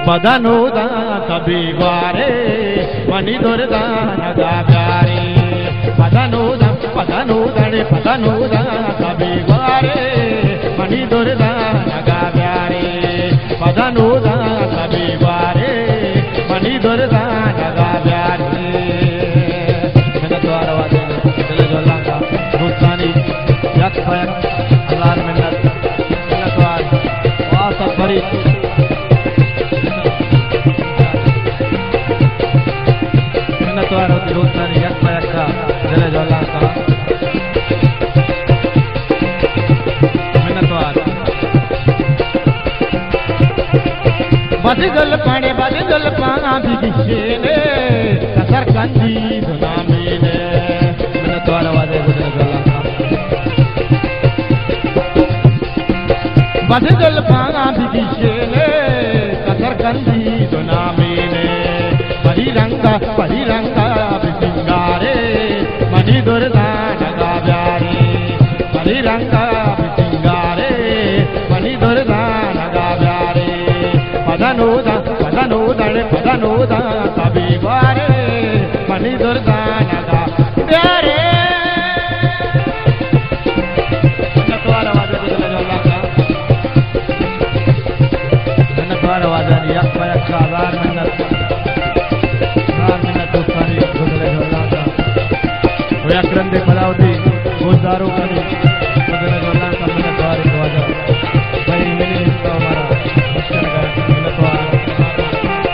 ಪದನೂದ ಕಬಿವಾರೆ ಮಣಿ ದೊರೆದ ನಗಾಬ್ಯಾರೆ ಪದನೂದ ಪದನೂದಳೆ ಪದನೂದ ಕಬಿವಾರೆ ಮಣಿ ದೊರೆದ ನಗಾಬ್ಯಾರೆ ಪದನೂದ ಕಬಿವಾರೆ ಮಣಿ ದೊರೆದ ನಗಾಬ್ಯಾರೆ ದ್ವಾರವಾದ ಜೊಲ್ಲಾಂಗ ರೂಪಾನಿ ಯಕ್ ಫಯಕ್ ಅಲ್ಲಾಹ್ ಮಿನ್ನತ್ ದ್ವಾರ ವಾಸ ಭರಿ रूपानी यक यक्का जले जौलांका मिन्नतवार बदिगल पाना बिगिशेने कसर कंजी दुनामीने मिन्नतवार वादे जले जौलांका बदिगल पाना बिगिशेने कसर कंजी दुनामीने परिरंगा बिसिंगारे मणि दुर्गा नगाब्यारे परिरंगा बिसिंगारे मणि दुर्गा नगाब्यारे पदनूदळे पदनूद कबिवारे मणि दुर्गा नगाब्यारे यक हजार मिन्नत व्याकरण दे फलावती गुजारो करी मदन जोला का मिन्नतवार वाजा भाई मिली हिस्सा हमारा मुश्किल का मिन्नतवार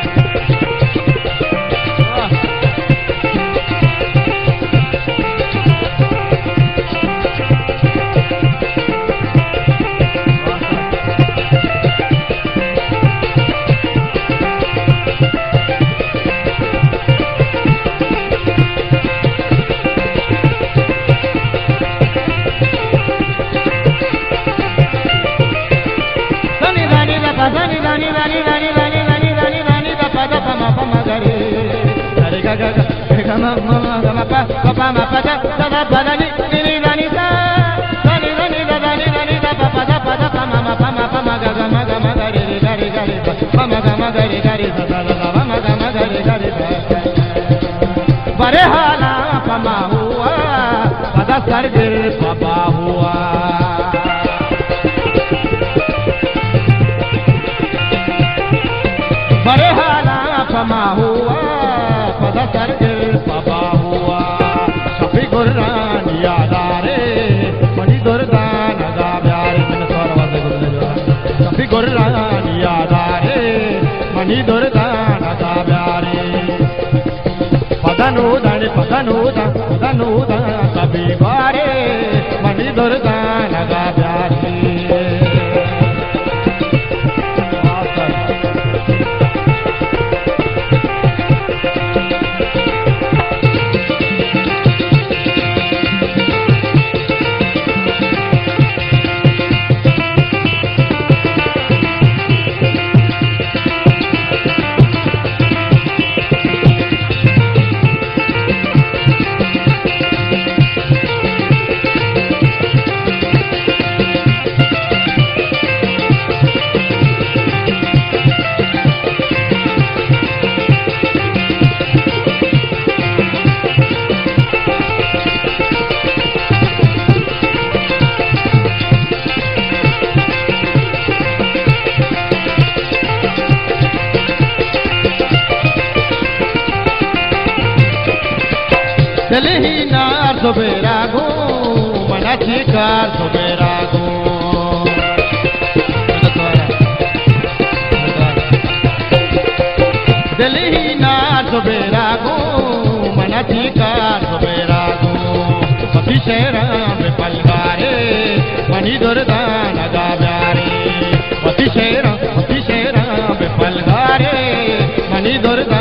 बड़े हाला पमा हुआ पदा सरगिर पपा हुआ बड़े हाला पमा हुआ पदा सरगिर पपा हुआ शफी गुर्रान यादारे मणि दुर्गा नगाब्यारे मिन्नतवार वादे शफी गुर्रान यादारे मणि दुर्गा नगाब्यारे पदनूदळे पदनूद कबिवारे मणि दुर्गा नगाब्यारे चलही नार सुबेरा गो मना चिकार सुबेरा गो चलही नार सुबेरा गो मना चिकार सुबेरा गो पति शेरा में पलगारे मणि दुर्गा नगाब्यारे पति शेरा में पलगारे मणि दुर्गा